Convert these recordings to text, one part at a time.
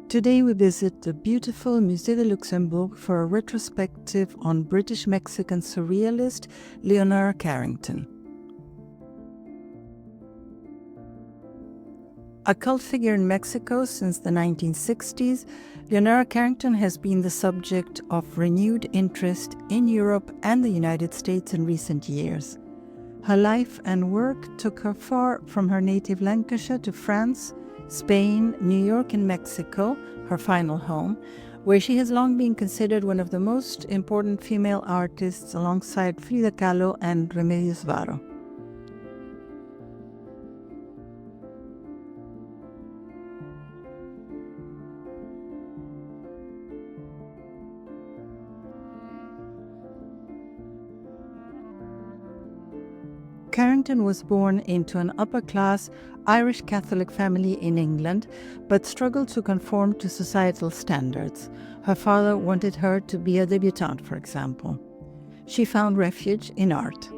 Today we visit the beautiful Musée du Luxembourg for a retrospective on British-Mexican surrealist Leonora Carrington. A cult figure in Mexico since the 1960s, Leonora Carrington has been the subject of renewed interest in Europe and the United States in recent years. Her life and work took her far from her native Lancashire to France, Spain, New York and Mexico, her final home, where she has long been considered one of the most important female artists alongside Frida Kahlo and Remedios Varo. Carrington was born into an upper-class Irish Catholic family in England, but struggled to conform to societal standards. Her father wanted her to be a debutante, for example. She found refuge in art.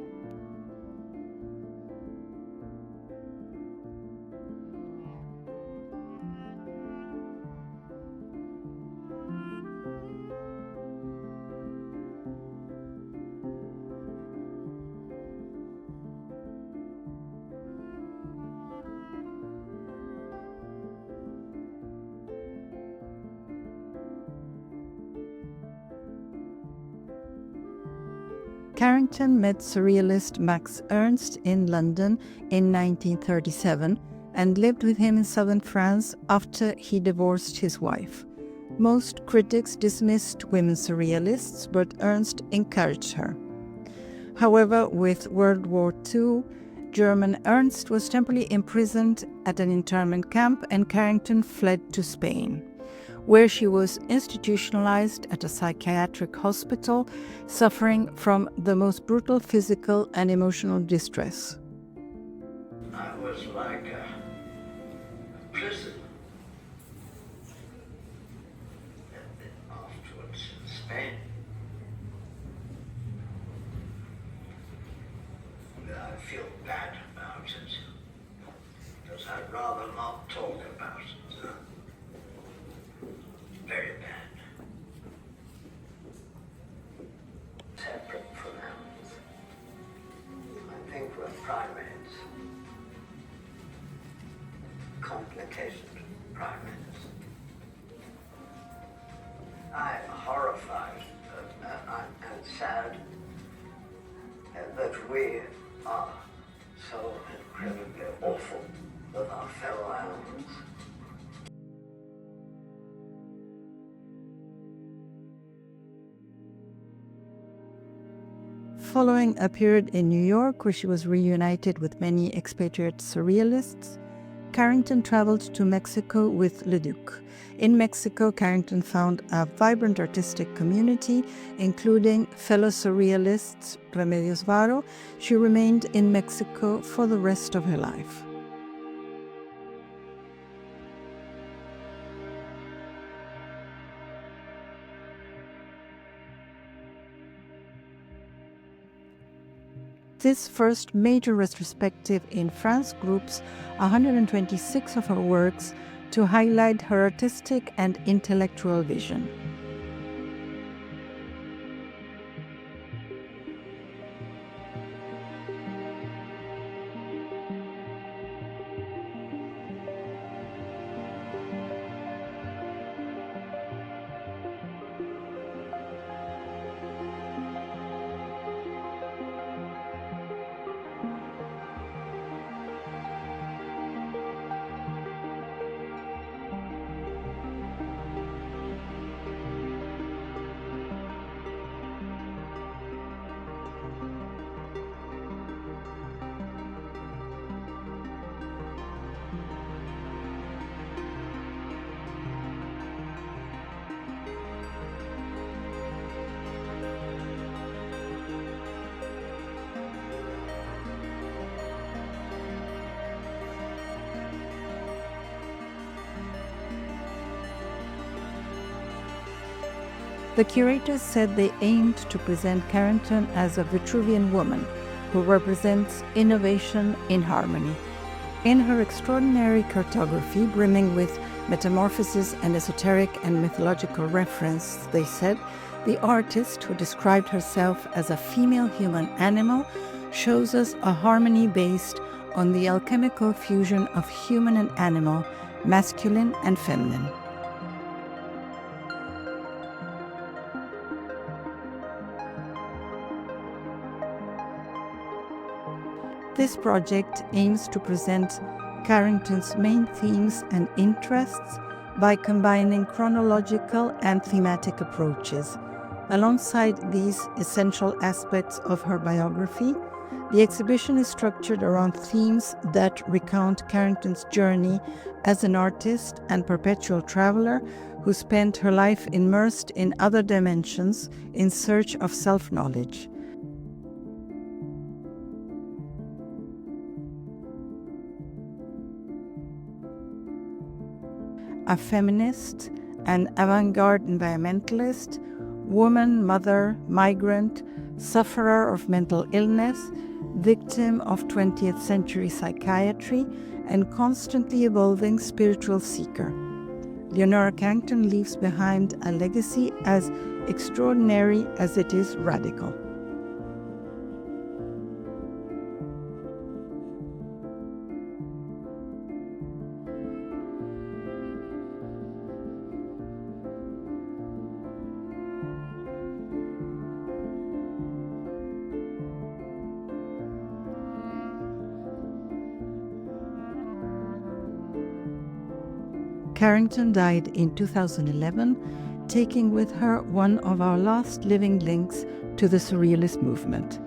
Carrington met surrealist Max Ernst in London in 1937 and lived with him in southern France after he divorced his wife. Most critics dismissed women surrealists, but Ernst encouraged her. However, with World War II, German Ernst was temporarily imprisoned at an internment camp and Carrington fled to Spain, where she was institutionalized at a psychiatric hospital, suffering from the most brutal physical and emotional distress. I was like a prison. And then afterwards in Spain. I feel bad about it, because I'd rather not talk about it. Very bad. Separate from animals. I think we're primates. Complicated primates. I'm horrified and sad that we are so incredibly awful with our fellow animals. Following a period in New York where she was reunited with many expatriate surrealists, Carrington traveled to Mexico with Leduc. In Mexico, Carrington found a vibrant artistic community, including fellow surrealists Remedios Varo. She remained in Mexico for the rest of her life. This first major retrospective in France groups 126 of her works to highlight her artistic and intellectual vision. The curators said they aimed to present Carrington as a Vitruvian woman who represents innovation in harmony. In her extraordinary cartography, brimming with metamorphosis and esoteric and mythological reference, they said, the artist, who described herself as a female human animal, shows us a harmony based on the alchemical fusion of human and animal, masculine and feminine. This project aims to present Carrington's main themes and interests by combining chronological and thematic approaches. Alongside these essential aspects of her biography, the exhibition is structured around themes that recount Carrington's journey as an artist and perpetual traveler who spent her life immersed in other dimensions in search of self-knowledge. A feminist, an avant-garde environmentalist, woman, mother, migrant, sufferer of mental illness, victim of 20th century psychiatry, and constantly evolving spiritual seeker. Leonora Carrington leaves behind a legacy as extraordinary as it is radical. Carrington died in 2011, taking with her one of our last living links to the Surrealist movement.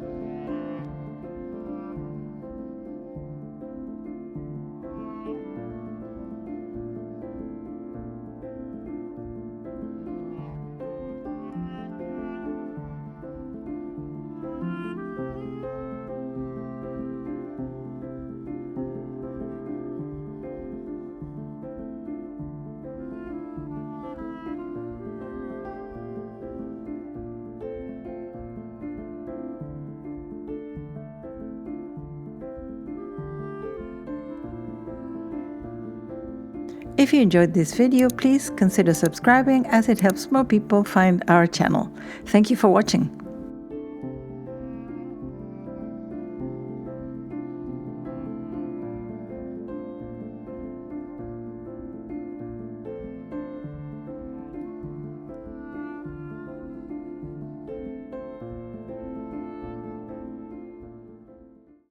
If you enjoyed this video, please consider subscribing as it helps more people find our channel. Thank you for watching.